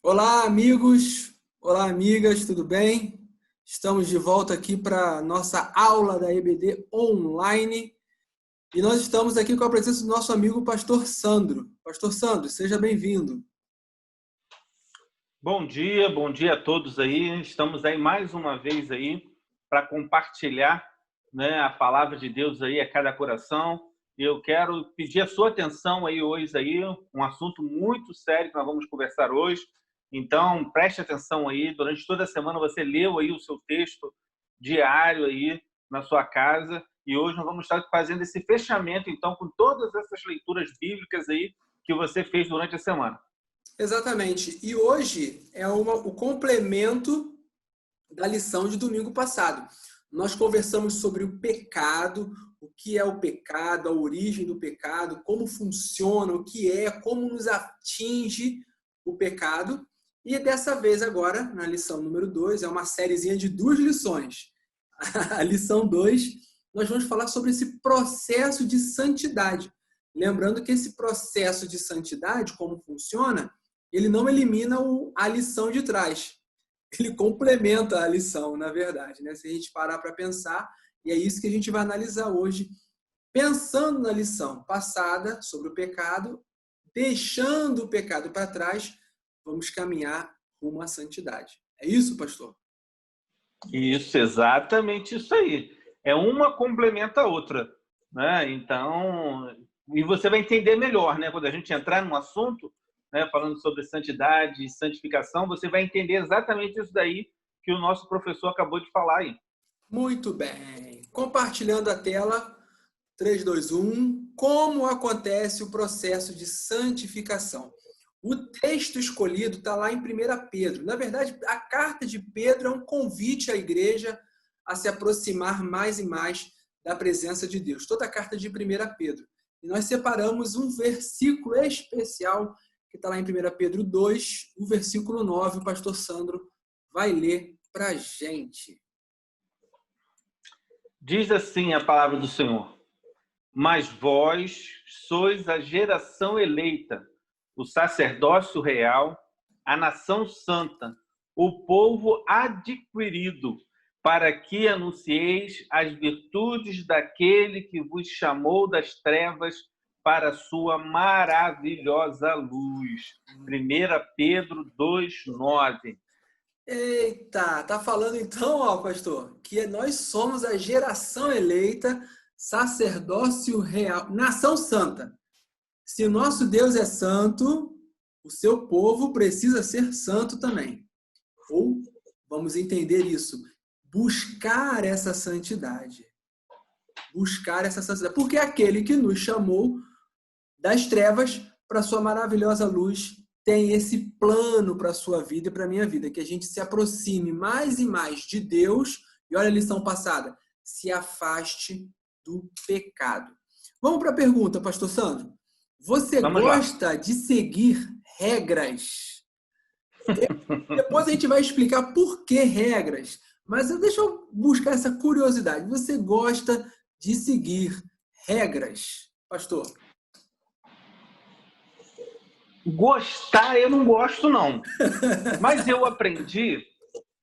Olá, amigos! Olá, amigas, tudo bem? Estamos de volta aqui para nossa aula da EBD online e nós estamos aqui com a presença do nosso amigo Pastor Sandro. Pastor Sandro, seja bem-vindo. Bom dia a todos aí. Estamos aí mais uma vez aí para compartilhar, né, a palavra de Deus aí a cada coração. E eu quero pedir a sua atenção aí hoje aí, um assunto muito sério que nós vamos conversar hoje. Então, preste atenção aí, durante toda a semana você leu aí o seu texto diário aí na sua casa e hoje nós vamos estar fazendo esse fechamento então com todas essas leituras bíblicas aí que você fez durante a semana. Exatamente. E hoje é o complemento da lição de domingo passado. Nós conversamos sobre o pecado, o que é o pecado, a origem do pecado, como funciona, o que é, como nos atinge o pecado. E dessa vez agora, na lição número 2, é uma sériezinha de 2 lições. A lição 2, nós vamos falar sobre esse processo de santidade. Lembrando que esse processo de santidade, como funciona, ele não elimina a lição de trás. Ele complementa a lição, na verdade, né? Se a gente parar para pensar, e é isso que a gente vai analisar hoje, pensando na lição passada sobre o pecado, deixando o pecado para trás, vamos caminhar rumo à santidade. É isso, pastor? Isso, exatamente isso aí. É uma complementa a outra, né? Então, e você vai entender melhor, né? Quando a gente entrar num assunto, né, falando sobre santidade e santificação, você vai entender exatamente isso daí que o nosso professor acabou de falar aí. Muito bem. Compartilhando a tela, 3, 2, 1. Como acontece o processo de santificação? O texto escolhido está lá em 1 Pedro. Na verdade, a carta de Pedro é um convite à igreja a se aproximar mais e mais da presença de Deus. Toda a carta de 1 Pedro. E nós separamos um versículo especial que está lá em 1 Pedro 2, o versículo 9. O pastor Sandro vai ler para a gente. Diz assim a palavra do Senhor: mas vós sois a geração eleita, o sacerdócio real, a nação santa, o povo adquirido, para que anuncieis as virtudes daquele que vos chamou das trevas para a sua maravilhosa luz. 1 Pedro 2:9. Eita, tá falando então, ó, pastor, que nós somos a geração eleita, sacerdócio real, nação santa. Se o nosso Deus é santo, o seu povo precisa ser santo também. Ou, vamos entender isso, buscar essa santidade. Buscar essa santidade. Porque é aquele que nos chamou das trevas para a sua maravilhosa luz tem esse plano para a sua vida e para a minha vida, que a gente se aproxime mais e mais de Deus, e olha a lição passada, se afaste do pecado. Vamos para a pergunta, pastor Sandro. Você Vamos lá. gosta de seguir regras? Depois a gente vai explicar por que regras, mas deixa eu buscar essa curiosidade. Você gosta de seguir regras, pastor? Gostar eu não gosto, não. Mas eu aprendi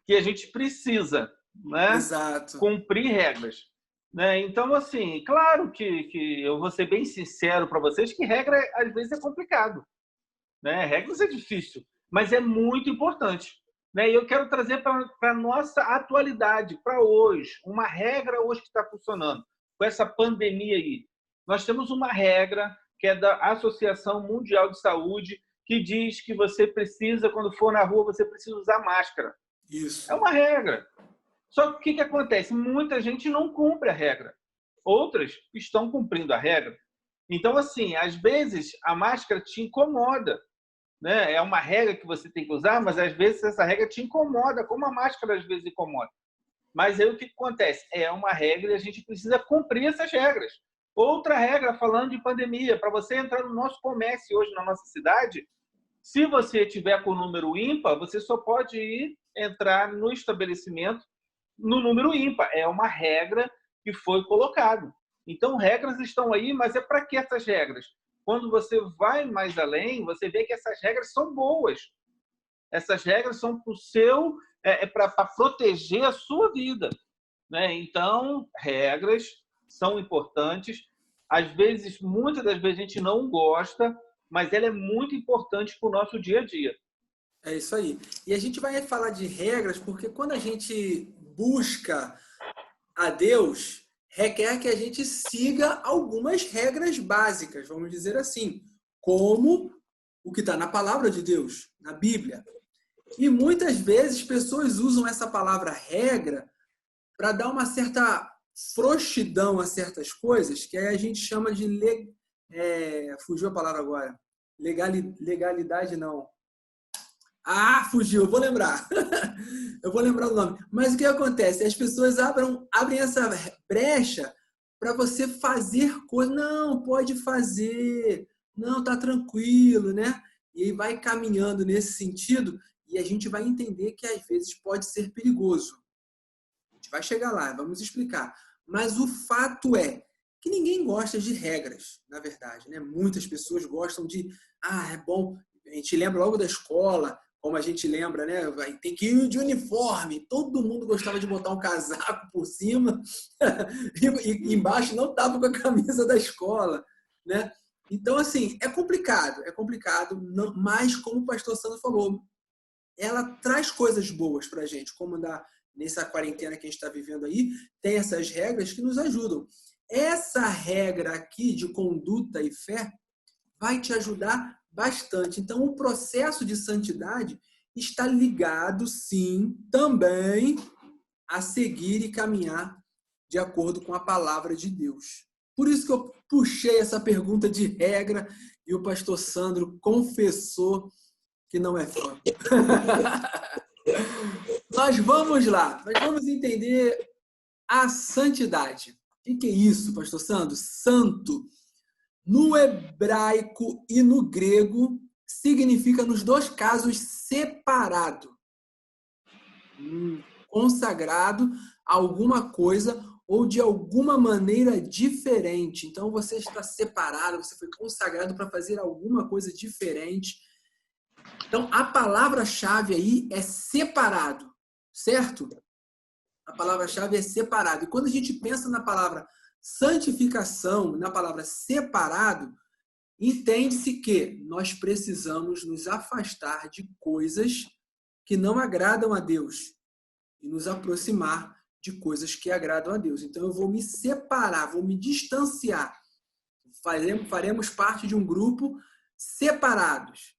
que a gente precisa, né, Exato. cumprir regras. Né? Então, assim, claro que eu vou ser bem sincero para vocês que regra, às vezes, é complicado. Né? Regras é difícil, mas é muito importante. Né? E eu quero trazer para a nossa atualidade, para hoje, uma regra hoje que está funcionando, com essa pandemia aí. Nós temos uma regra que é da Associação Mundial de Saúde, que diz que você precisa, quando for na rua, você precisa usar máscara. É Isso. uma regra. Só que o que acontece? Muita gente não cumpre a regra. Outras estão cumprindo a regra. Então, assim, às vezes a máscara te incomoda. Né? É uma regra que você tem que usar, mas às vezes essa regra te incomoda, como a máscara às vezes incomoda. Mas aí o que acontece? É uma regra e a gente precisa cumprir essas regras. Outra regra, falando de pandemia, para você entrar no nosso comércio hoje na nossa cidade, se você tiver com o número ímpar, você só pode ir entrar no estabelecimento no número ímpar. É uma regra que foi colocada. Então, regras estão aí, mas é para que essas regras? Quando você vai mais além, você vê que essas regras são boas. Essas regras são para proteger a sua vida, né? Então, regras são importantes. Às vezes, muitas das vezes a gente não gosta, mas ela é muito importante para o nosso dia a dia. É isso aí. E a gente vai falar de regras porque quando a gente busca a Deus, requer que a gente siga algumas regras básicas, vamos dizer assim, como o que está na palavra de Deus, na Bíblia. E muitas vezes pessoas usam essa palavra regra para dar uma certa frouxidão a certas coisas, que aí a gente chama de fugiu a palavra agora. Legalidade não. Ah, fugiu, eu vou lembrar. Eu vou lembrar o nome. Mas o que acontece? As pessoas abrem essa brecha para você fazer coisa. Não, pode fazer. Não, tá tranquilo, né? E aí vai caminhando nesse sentido e a gente vai entender que às vezes pode ser perigoso. A gente vai chegar lá, vamos explicar. Mas o fato é que ninguém gosta de regras, na verdade, né? Muitas pessoas gostam de, é bom, a gente lembra logo da escola, como a gente lembra, né? Tem que ir de uniforme. Todo mundo gostava de botar um casaco por cima e embaixo não estava com a camisa da escola, né? Então, assim, é complicado, mas como o pastor Sandro falou, ela traz coisas boas para a gente, como nessa quarentena que a gente está vivendo aí, tem essas regras que nos ajudam. Essa regra aqui de conduta e fé vai te ajudar bastante. Então, o processo de santidade está ligado, sim, também a seguir e caminhar de acordo com a palavra de Deus. Por isso que eu puxei essa pergunta de regra e o pastor Sandro confessou que não é fã. Nós vamos lá, nós vamos entender a santidade. O que é isso, pastor Sandro? Santo. No hebraico e no grego, significa, nos dois casos, separado, consagrado a alguma coisa ou de alguma maneira diferente. Então, você está separado, você foi consagrado para fazer alguma coisa diferente. Então, a palavra-chave aí é separado, certo? A palavra-chave é separado. E quando a gente pensa na palavra santificação, na palavra separado, entende-se que nós precisamos nos afastar de coisas que não agradam a Deus e nos aproximar de coisas que agradam a Deus. Então, eu vou me separar, vou me distanciar. Faremos parte de um grupo separados,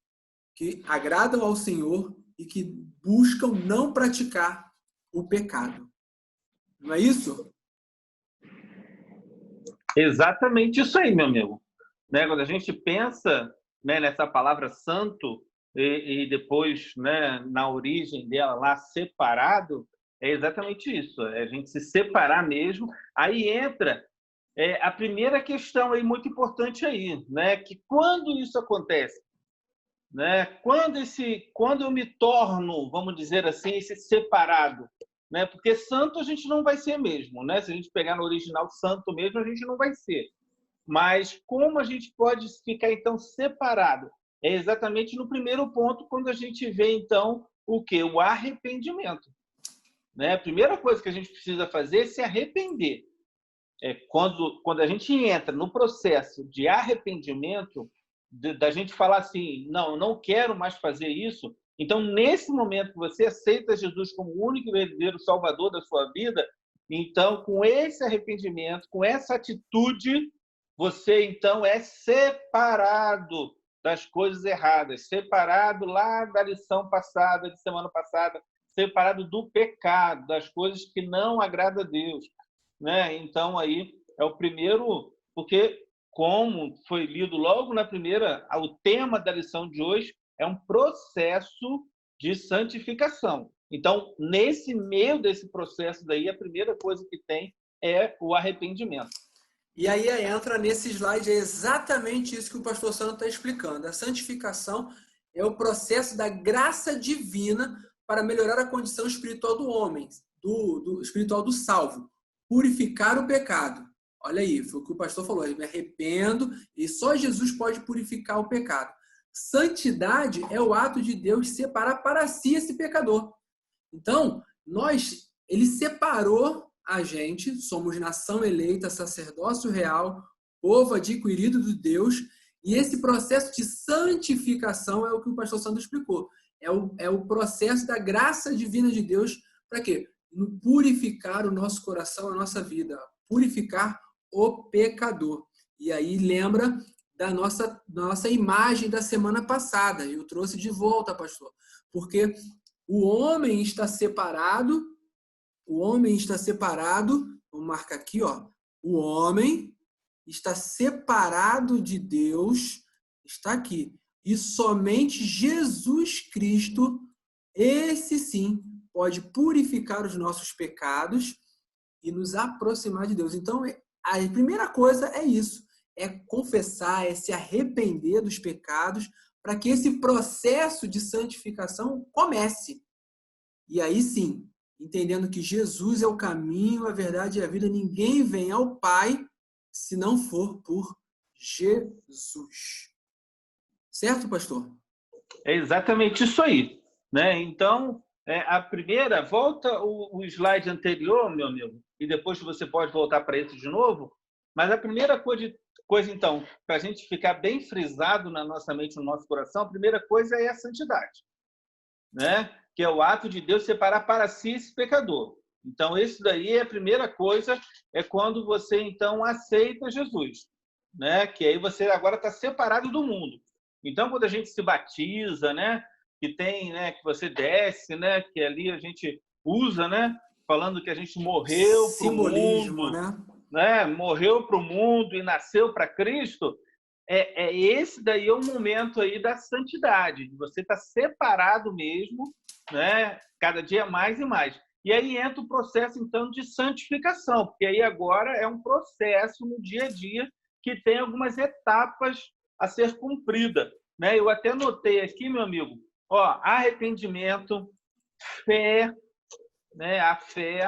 que agradam ao Senhor e que buscam não praticar o pecado. Não é isso? Exatamente isso aí, meu amigo. Né? Quando a gente pensa, né, nessa palavra santo e depois, né, na origem dela lá, separado, é exatamente isso. É a gente se separar mesmo. Aí entra a primeira questão aí muito importante aí, né? Que quando isso acontece, né? Quando eu me torno, vamos dizer assim, esse separado, né? Porque santo a gente não vai ser mesmo, né? Se a gente pegar no original santo mesmo, a gente não vai ser. Mas como a gente pode ficar então separado? É exatamente no primeiro ponto, quando a gente vê então o quê? O arrependimento, né? A primeira coisa que a gente precisa fazer é se arrepender. Quando a gente entra no processo de arrependimento, da gente falar assim, não quero mais fazer isso. Então, nesse momento que você aceita Jesus como o único e verdadeiro Salvador da sua vida, então, com esse arrependimento, com essa atitude, você, então, é separado das coisas erradas, separado lá da lição passada, de semana passada, separado do pecado, das coisas que não agradam a Deus, né? Então, aí é o primeiro, porque, como foi lido logo na primeira, o tema da lição de hoje é um processo de santificação. Então, nesse meio desse processo daí, a primeira coisa que tem é o arrependimento. E aí entra nesse slide, é exatamente isso que o pastor Sandro está explicando. A santificação é o processo da graça divina para melhorar a condição espiritual do homem, do espiritual do salvo. Purificar o pecado. Olha aí, foi o que o pastor falou. Eu me arrependo e só Jesus pode purificar o pecado. Santidade é o ato de Deus separar para si esse pecador. Então, ele separou a gente, somos nação eleita, sacerdócio real, povo adquirido de Deus, e esse processo de santificação é o que o pastor Sandro explicou. É o processo da graça divina de Deus para quê? Purificar o nosso coração, a nossa vida, purificar o pecador. E aí lembra da nossa imagem da semana passada. Eu trouxe de volta, pastor, porque o homem está separado, vamos marcar aqui, ó. O homem está separado de Deus, está aqui. E somente Jesus Cristo, esse sim, pode purificar os nossos pecados e nos aproximar de Deus. Então, a primeira coisa é isso, é confessar, é se arrepender dos pecados, para que esse processo de santificação comece. E aí sim, entendendo que Jesus é o caminho, a verdade e a vida, ninguém vem ao Pai se não for por Jesus. Certo, pastor? É exatamente isso aí, né? Então, a primeira, volta o slide anterior, meu amigo, e depois você pode voltar para esse de novo, mas a primeira coisa então, para a gente ficar bem frisado na nossa mente, no nosso coração, a primeira coisa é a santidade, né? Que é o ato de Deus separar para si esse pecador. Então, isso daí é a primeira coisa, é quando você, então, aceita Jesus, né? Que aí você agora está separado do mundo. Então, quando a gente se batiza, né? Que tem, né? Que você desce, né? Que ali a gente usa, né? Falando que a gente morreu para o mundo, né? Morreu para o mundo e nasceu para Cristo. Esse daí é o momento aí da santidade, de você estar separado mesmo, né? Cada dia mais e mais. E aí entra o processo, então, de santificação, porque aí agora é um processo no dia a dia que tem algumas etapas a ser cumprida, né? Eu até notei aqui, meu amigo, ó, arrependimento, fé, né? A fé,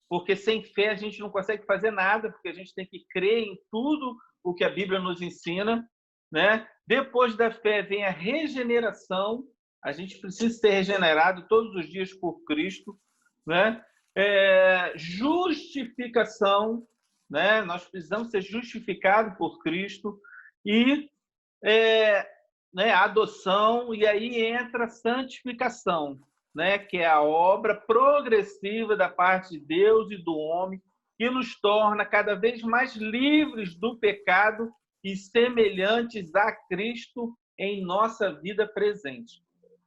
porque sem fé a gente não consegue fazer nada, porque a gente tem que crer em tudo o que a Bíblia nos ensina, né? Depois da fé vem a regeneração, a gente precisa ser regenerado todos os dias por Cristo, né? Justificação, né? Nós precisamos ser justificados por Cristo e né, adoção, e aí entra a santificação, né? Que é a obra progressiva da parte de Deus e do homem, que nos torna cada vez mais livres do pecado e semelhantes a Cristo em nossa vida presente,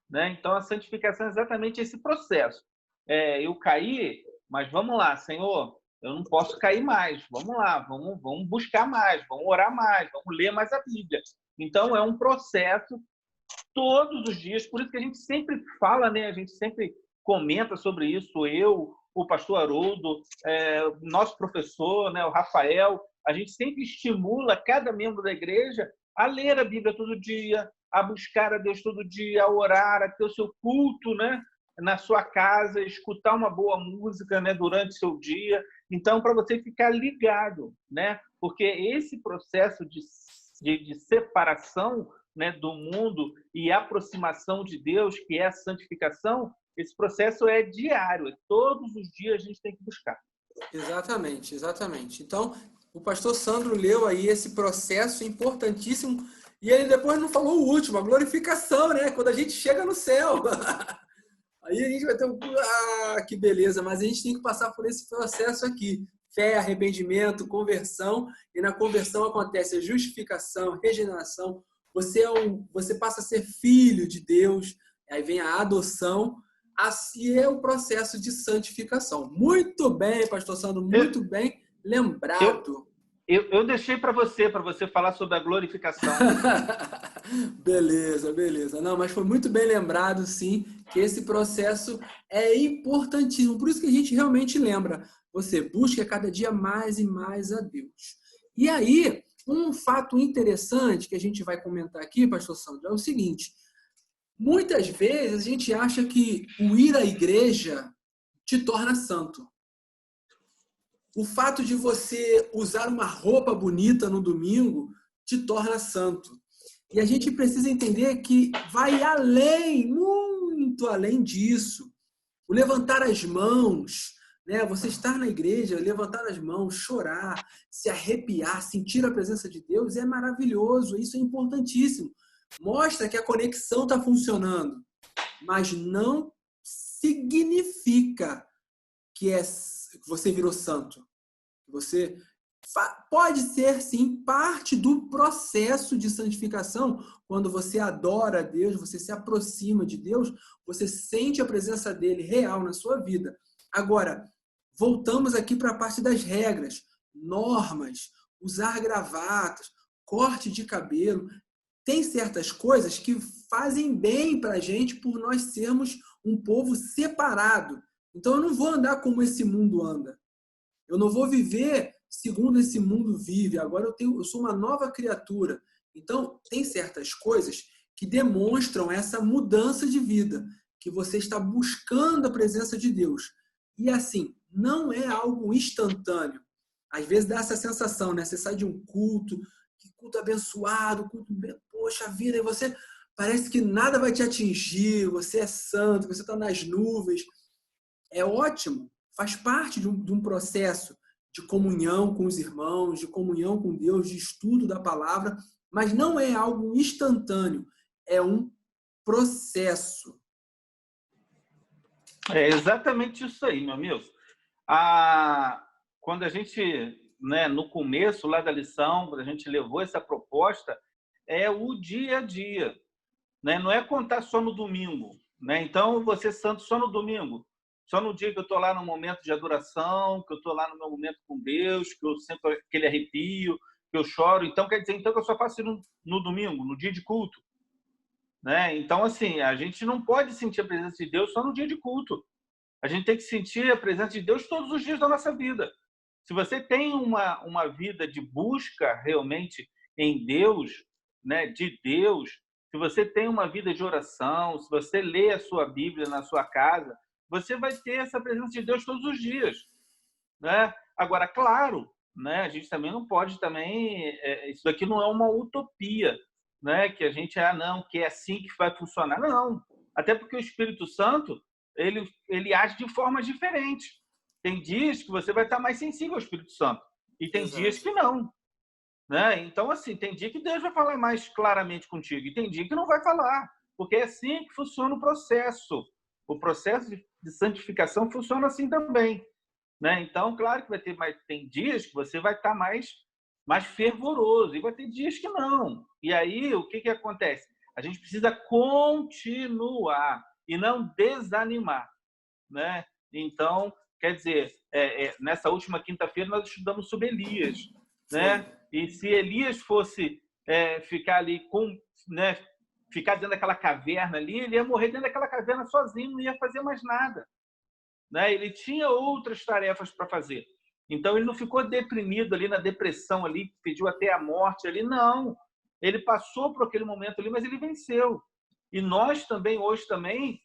né? Então, a santificação é exatamente esse processo. Eu caí, mas vamos lá, Senhor, eu não posso cair mais. Vamos lá, vamos buscar mais, vamos orar mais, vamos ler mais a Bíblia. Então, é um processo todos os dias, por isso que a gente sempre fala, né? A gente sempre comenta sobre isso, eu, o pastor Haroldo, nosso professor, né, o Rafael, a gente sempre estimula cada membro da igreja a ler a Bíblia todo dia, a buscar a Deus todo dia, a orar, a ter o seu culto, né, na sua casa, escutar uma boa música, né, durante o seu dia. Então, para você ficar ligado, né, porque esse processo de separação, né, do mundo e aproximação de Deus, que é a santificação, esse processo é diário, todos os dias a gente tem que buscar. Exatamente, exatamente. Então, o pastor Sandro leu aí esse processo importantíssimo e ele depois não falou o último, a glorificação, né? Quando a gente chega no céu. Aí a gente vai ter que beleza, mas a gente tem que passar por esse processo aqui. Fé, arrependimento, conversão, e na conversão acontece a justificação, regeneração, você passa a ser filho de Deus, aí vem a adoção, assim é o processo de santificação. Muito bem, pastor Sandro, muito bem lembrado. Eu deixei para você falar sobre a glorificação. Beleza, beleza. Não, mas foi muito bem lembrado, sim, que esse processo é importantíssimo. Por isso que a gente realmente lembra. Você busca cada dia mais e mais a Deus. E aí, um fato interessante que a gente vai comentar aqui, pastor Sandro, é o seguinte. Muitas vezes a gente acha que o ir à igreja te torna santo. O fato de você usar uma roupa bonita no domingo te torna santo. E a gente precisa entender que vai além, muito além disso. O levantar as mãos, né? Você estar na igreja, levantar as mãos, chorar, se arrepiar, sentir a presença de Deus é maravilhoso, isso é importantíssimo. Mostra que a conexão está funcionando, mas não significa que você virou santo. Você pode ser, sim, parte do processo de santificação. Quando você adora a Deus, você se aproxima de Deus, você sente a presença dele real na sua vida. Agora, voltamos aqui para a parte das regras, normas, usar gravatas, corte de cabelo. Tem certas coisas que fazem bem para a gente por nós sermos um povo separado. Então, eu não vou andar como esse mundo anda. Eu não vou viver segundo esse mundo vive. Agora eu sou uma nova criatura. Então, tem certas coisas que demonstram essa mudança de vida, que você está buscando a presença de Deus. E assim, não é algo instantâneo. Às vezes dá essa sensação, né? Você sai de um culto, que culto abençoado, culto, poxa vida, e você parece que nada vai te atingir, você é santo, você está nas nuvens. É ótimo, faz parte de um processo de comunhão com os irmãos, de comunhão com Deus, de estudo da palavra, mas não é algo instantâneo, é um processo. É exatamente isso aí, meu amigo. Quando a gente, né, no começo lá da lição, quando a gente levou essa proposta, é o dia a dia, né? Não é contar só no domingo, né? Então, você é santo só no domingo, só no dia que eu estou lá no momento de adoração, que eu estou lá no meu momento com Deus, que eu sinto aquele arrepio, que eu choro. Então, quer dizer então que eu só faço isso no domingo, no dia de culto, né? Então, assim, a gente não pode sentir a presença de Deus só no dia de culto. A gente tem que sentir a presença de Deus todos os dias da nossa vida. Se você tem uma vida de busca realmente em Deus, né, de Deus, se você tem uma vida de oração, se você lê a sua Bíblia na sua casa, você vai ter essa presença de Deus todos os dias, né? Agora, claro, né, a gente também não pode isso daqui não é uma utopia, né, que a gente não, que é assim que vai funcionar. Não, até porque o Espírito Santo ele age de formas diferentes. Tem dias que você vai estar mais sensível ao Espírito Santo e tem Exato. dias que não, né? Então, assim, tem dia que Deus vai falar mais claramente contigo e tem dia que não vai falar, porque é assim que funciona o processo. O processo de santificação funciona assim também, né? Então, claro que tem dias que você vai estar mais fervoroso e vai ter dias que não. E aí, o que acontece? A gente precisa continuar e não desanimar, né? Então, quer dizer, nessa última quinta-feira nós estudamos sobre Elias, né? E se Elias fosse ficar ali né, ficar dentro daquela caverna ali, ele ia morrer dentro daquela caverna sozinho, não ia fazer mais nada, né? Ele tinha outras tarefas para fazer. Então ele não ficou deprimido ali na depressão ali, pediu até a morte ali, não. Ele passou por aquele momento ali, mas ele venceu. E nós também hoje também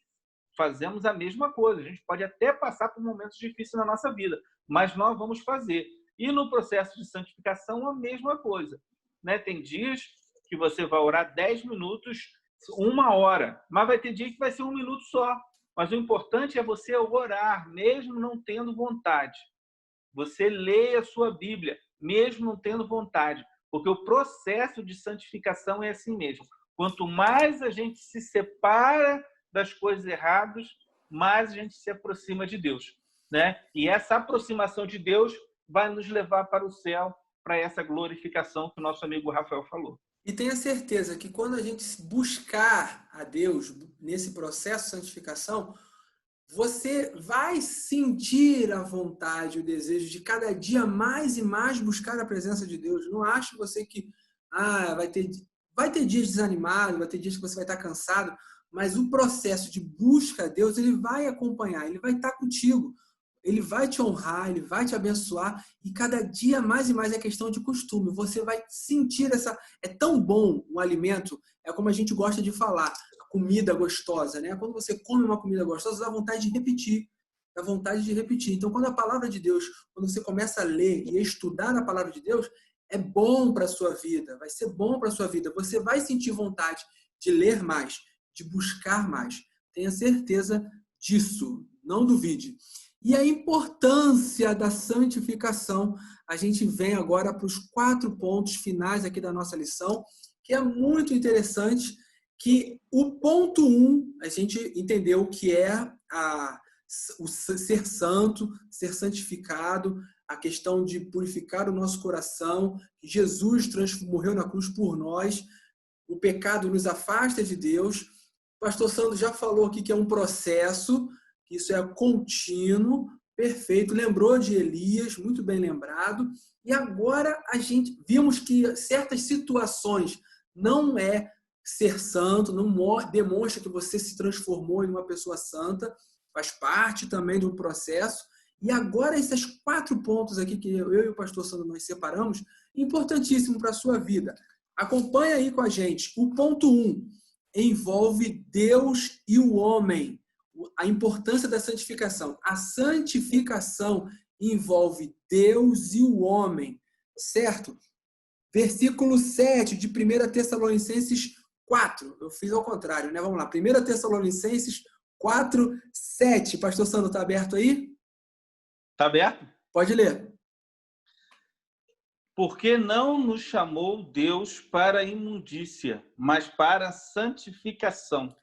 fazemos a mesma coisa. A gente pode até passar por momentos difíceis na nossa vida, mas nós vamos fazer. E no processo de santificação, a mesma coisa, né? Tem dias que você vai orar 10 minutos, 1 hora, mas vai ter dia que vai ser 1 minuto só. Mas o importante é você orar, mesmo não tendo vontade. Você lê a sua Bíblia, mesmo não tendo vontade, porque o processo de santificação é assim mesmo. Quanto mais a gente se separa das coisas erradas, mais a gente se aproxima de Deus, né? E essa aproximação de Deus vai nos levar para o céu, para essa glorificação que o nosso amigo Rafael falou. E tenha certeza que quando a gente buscar a Deus nesse processo de santificação, você vai sentir a vontade, o desejo de cada dia mais e mais buscar a presença de Deus. Não ache você que vai ter dias desanimados, vai ter dias que você vai estar cansado, mas o processo de busca a Deus, ele vai acompanhar, ele vai estar contigo. Ele vai te honrar, ele vai te abençoar e cada dia mais e mais é questão de costume. Você vai sentir essa... É tão bom o alimento, é como a gente gosta de falar, a comida gostosa, né? Quando você come uma comida gostosa, dá vontade de repetir. Dá vontade de repetir. Então, quando a palavra de Deus, quando você começa a ler e a estudar a palavra de Deus, é bom para a sua vida, vai ser bom para a sua vida. Você vai sentir vontade de ler mais, de buscar mais. Tenha certeza disso, não duvide. E a importância da santificação, a gente vem agora para os 4 pontos finais aqui da nossa lição, que é muito interessante, que o ponto 1, a gente entendeu o que é o ser santo, ser santificado, a questão de purificar o nosso coração, que Jesus morreu na cruz por nós, o pecado nos afasta de Deus. O pastor Sandro já falou aqui que é um processo, que isso é contínuo, perfeito, lembrou de Elias, muito bem lembrado, e agora a gente vimos que certas situações não é ser santo, não demonstra que você se transformou em uma pessoa santa, faz parte também do processo. E agora esses 4 pontos aqui que eu e o pastor Sandro nós separamos, importantíssimo para a sua vida. Acompanha aí com a gente. O ponto 1 envolve Deus e o homem. A importância da santificação. A santificação envolve Deus e o homem, certo? Versículo 7 de 1 Tessalonicenses 4. Eu fiz ao contrário, né? Vamos lá. 1 Tessalonicenses 4, 7. Pastor Sandro, está aberto aí? Está aberto? Pode ler. Porque não nos chamou Deus para a imundícia, mas para a santificação.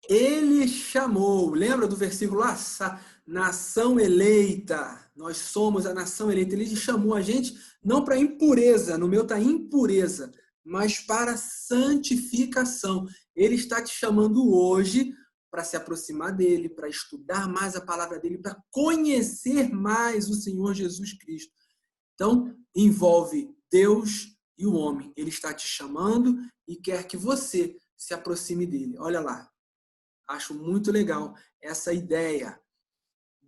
Ele chamou, lembra do versículo lá? Nação eleita, nós somos a nação eleita. Ele chamou a gente não para impureza, no meu está impureza, mas para santificação. Ele está te chamando hoje para se aproximar dele, para estudar mais a palavra dele, para conhecer mais o Senhor Jesus Cristo. Então, envolve Deus e o homem. Ele está te chamando e quer que você se aproxime dele. Olha lá. Acho muito legal essa ideia.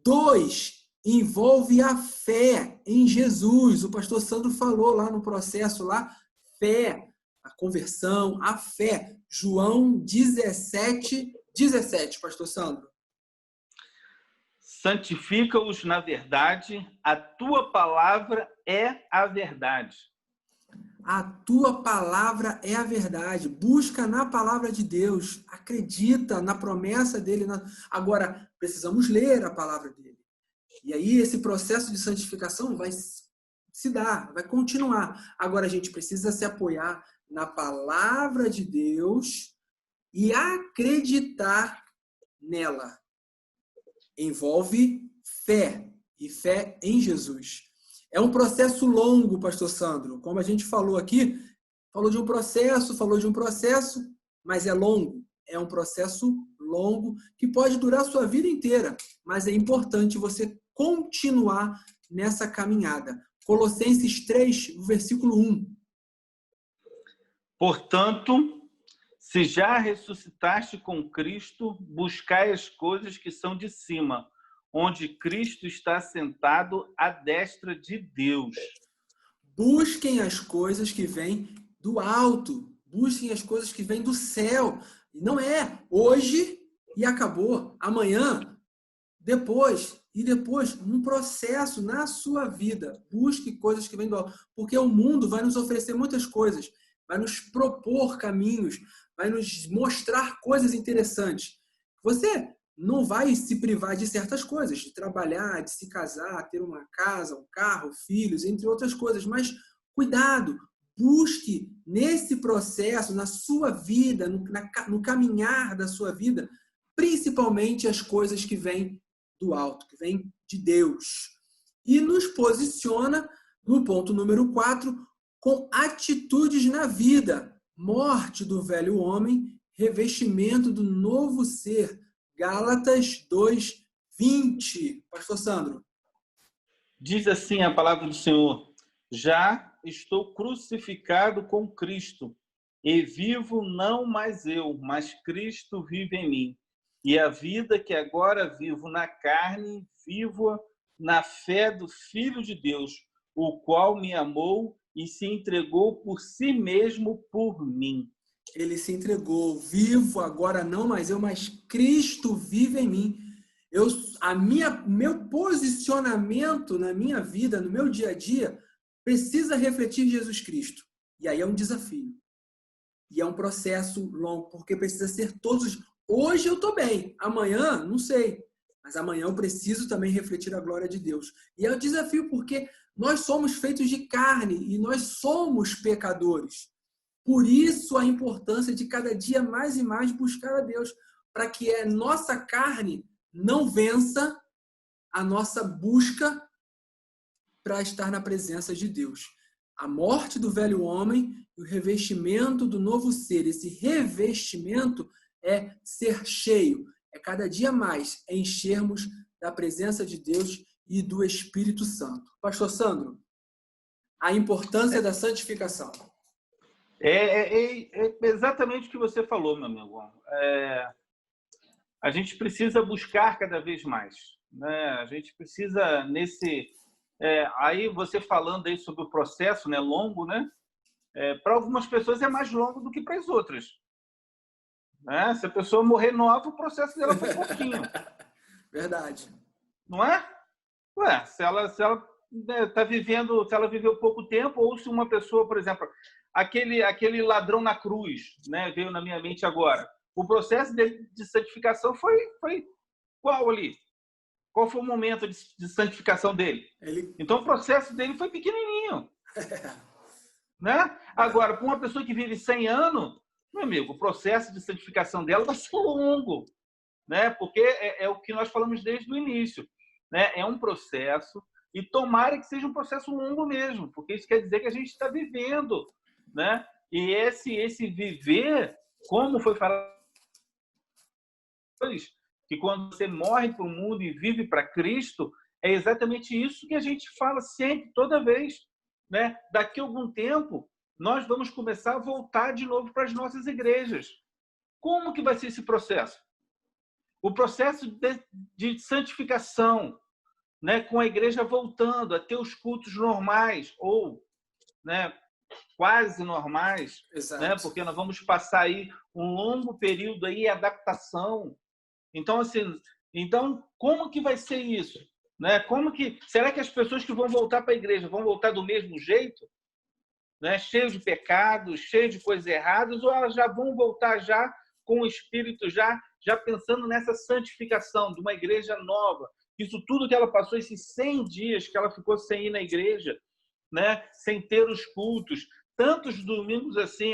2, envolve a fé em Jesus. O pastor Sandro falou lá no processo, lá, fé, a conversão, a fé. João 17, pastor Sandro. Santifica-os na verdade, a tua palavra é a verdade. A tua palavra é a verdade. Busca na palavra de Deus. Acredita na promessa dele. Agora, precisamos ler a palavra dele. E aí, esse processo de santificação vai se dar, vai continuar. Agora, a gente precisa se apoiar na palavra de Deus e acreditar nela. Envolve fé, e fé em Jesus. É um processo longo, pastor Sandro. Como a gente falou aqui, falou de um processo, mas é longo. É um processo longo que pode durar a sua vida inteira, mas é importante você continuar nessa caminhada. Colossenses 3, versículo 1. Portanto, se já ressuscitaste com Cristo, buscai as coisas que são de cima, onde Cristo está sentado à destra de Deus. Busquem as coisas que vêm do alto. Busquem as coisas que vêm do céu. Não é hoje e acabou. Amanhã, depois e depois. Um processo na sua vida. Busque coisas que vêm do alto. Porque o mundo vai nos oferecer muitas coisas. Vai nos propor caminhos. Vai nos mostrar coisas interessantes. Você não vai se privar de certas coisas, de trabalhar, de se casar, ter uma casa, um carro, filhos, entre outras coisas. Mas cuidado, busque nesse processo, na sua vida, no caminhar da sua vida, principalmente as coisas que vêm do alto, que vêm de Deus. E nos posiciona no ponto número 4, com atitudes na vida, morte do velho homem, revestimento do novo ser. Gálatas 2, 20. Pastor Sandro. Diz assim a palavra do Senhor: já estou crucificado com Cristo, e vivo não mais eu, mas Cristo vive em mim. E a vida que agora vivo na carne, vivo na fé do Filho de Deus, o qual me amou e se entregou por si mesmo por mim. Ele se entregou, vivo agora não mais eu, mas Cristo vive em mim. Meu posicionamento na minha vida, no meu dia a dia, precisa refletir Jesus Cristo. E aí é um desafio. E é um processo longo, porque precisa ser todos. Hoje eu estou bem, amanhã não sei. Mas amanhã eu preciso também refletir a glória de Deus. E é um desafio porque nós somos feitos de carne e nós somos pecadores. Por isso a importância de cada dia mais e mais buscar a Deus, para que a nossa carne não vença a nossa busca para estar na presença de Deus. A morte do velho homem e o revestimento do novo ser. Esse revestimento é ser cheio, é cada dia mais enchermos da presença de Deus e do Espírito Santo. Pastor Sandro, a importância da santificação. É exatamente o que você falou, meu amigo. A gente precisa buscar cada vez mais, né? A gente precisa aí você falando aí sobre o processo, né, longo, né? Para algumas pessoas é mais longo do que para as outras, né? Se a pessoa morrer nova, o processo dela foi pouquinho. Verdade. Não é? Ué, se ela tá vivendo, se ela viveu pouco tempo, ou se uma pessoa, por exemplo, aquele ladrão na cruz, né, veio na minha mente agora. O processo dele de santificação foi qual ali? Qual foi o momento de santificação dele? Então o processo dele foi pequenininho. Né? Agora, para uma pessoa que vive 100 anos, meu amigo, o processo de santificação dela vai ser longo, né? Porque é o que nós falamos desde o início, né? É um processo, e tomara que seja um processo longo mesmo, porque isso quer dizer que a gente está vivendo, né? E esse viver, como foi falado, que quando você morre para o mundo e vive para Cristo, é exatamente isso que a gente fala sempre, toda vez, né? Daqui a algum tempo, nós vamos começar a voltar de novo para as nossas igrejas. Como que vai ser esse processo? O processo de santificação, né? Com a igreja voltando a ter os cultos normais, ou, né, quase normais, né? Porque nós vamos passar aí um longo período aí de adaptação. Então, assim, como que vai ser isso? Né? Será que as pessoas que vão voltar para a igreja vão voltar do mesmo jeito? Né? Cheio de pecados, cheio de coisas erradas, ou elas já vão voltar já com o Espírito já pensando nessa santificação de uma igreja nova? Isso tudo que ela passou, esses 100 dias que ela ficou sem ir na igreja, né? Sem ter os cultos, tantos domingos assim,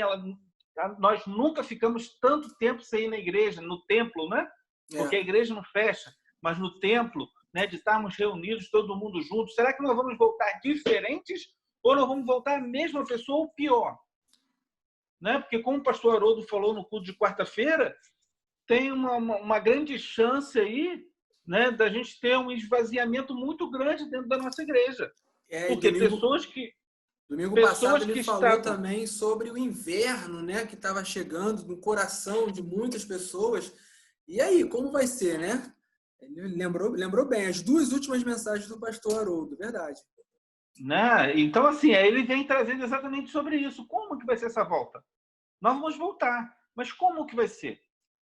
nós nunca ficamos tanto tempo sem ir na igreja, no templo, né? Porque a igreja não fecha, mas no templo, né, de estarmos reunidos, todo mundo junto, será que nós vamos voltar diferentes ou nós vamos voltar a mesma pessoa ou pior? Né? Porque, como o pastor Haroldo falou no culto de quarta-feira, tem uma grande chance aí, né, da gente ter um esvaziamento muito grande dentro da nossa igreja. Porque Domingo passado ele falou também sobre o inverno, né, que estava chegando no coração de muitas pessoas. E aí, como vai ser, né? Ele lembrou bem as duas últimas mensagens do pastor Haroldo, verdade. Né? Então, assim, ele vem trazendo exatamente sobre isso. Como que vai ser essa volta? Nós vamos voltar, mas como que vai ser?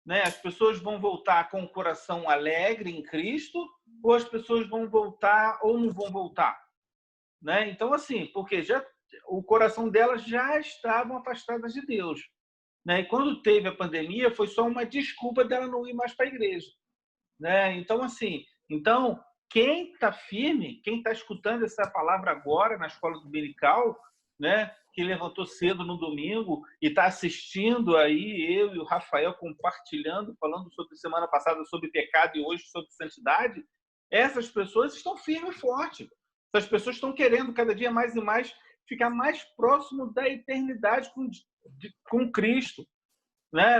Né? As pessoas vão voltar com o coração alegre em Cristo, ou as pessoas vão voltar ou não vão voltar? Né? Então, assim, porque o coração delas já estavam afastadas de Deus. Né? E quando teve a pandemia, foi só uma desculpa dela não ir mais para a igreja. Né? Então, assim, quem está firme, quem está escutando essa palavra agora na escola dominical, né, que levantou cedo no domingo e está assistindo aí, eu e o Rafael compartilhando, falando sobre semana passada sobre pecado e hoje sobre santidade, essas pessoas estão firmes e fortes. Essas pessoas estão querendo cada dia mais e mais ficar mais próximo da eternidade com Cristo. Né?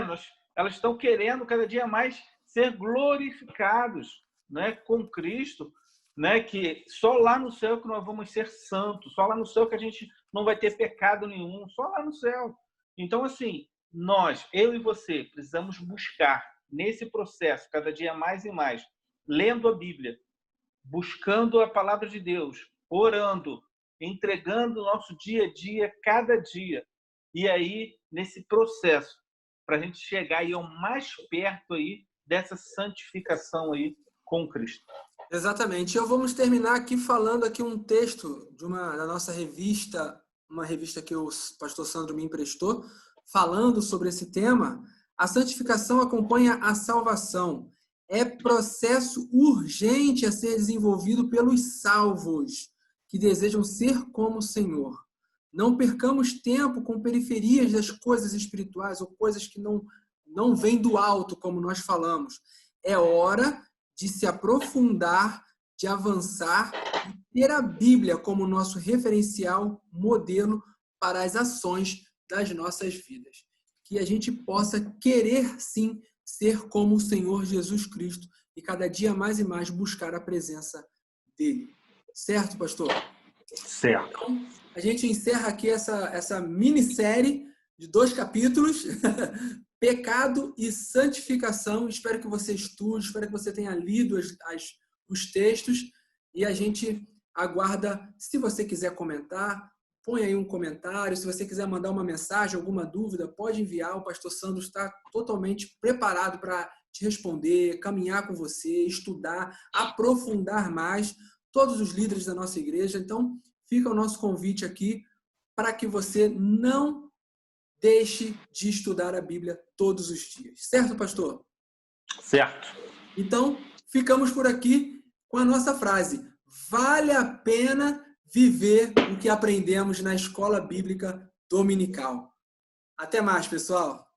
Elas estão querendo cada dia mais ser glorificados, né, com Cristo, né, que só lá no céu que nós vamos ser santos, só lá no céu que a gente não vai ter pecado nenhum, só lá no céu. Então, assim, eu e você, precisamos buscar nesse processo, cada dia mais e mais, lendo a Bíblia, buscando a palavra de Deus, orando, entregando o nosso dia a dia, cada dia. E aí, nesse processo, para a gente chegar aí ao mais perto aí dessa santificação aí com Cristo. Exatamente. Vamos terminar aqui falando aqui um texto da nossa revista, uma revista que o pastor Sandro me emprestou, falando sobre esse tema. A santificação acompanha a salvação. É processo urgente a ser desenvolvido pelos salvos que desejam ser como o Senhor. Não percamos tempo com periferias das coisas espirituais ou coisas que não vêm do alto, como nós falamos. É hora de se aprofundar, de avançar e ter a Bíblia como nosso referencial, modelo para as ações das nossas vidas. Que a gente possa querer, sim, ser como o Senhor Jesus Cristo e cada dia mais e mais buscar a presença dele. Certo, pastor? Certo. Então, a gente encerra aqui essa minissérie de 2 capítulos, Pecado e Santificação. Espero que você estude, espero que você tenha lido os textos e a gente aguarda. Se você quiser comentar, põe aí um comentário. Se você quiser mandar uma mensagem, alguma dúvida, pode enviar. O pastor Sandro está totalmente preparado para te responder, caminhar com você, estudar, aprofundar mais. Todos os líderes da nossa igreja. Então, fica o nosso convite aqui para que você não deixe de estudar a Bíblia todos os dias. Certo, pastor? Certo. Então, ficamos por aqui com a nossa frase. Vale a pena viver o que aprendemos na escola bíblica dominical. Até mais, pessoal!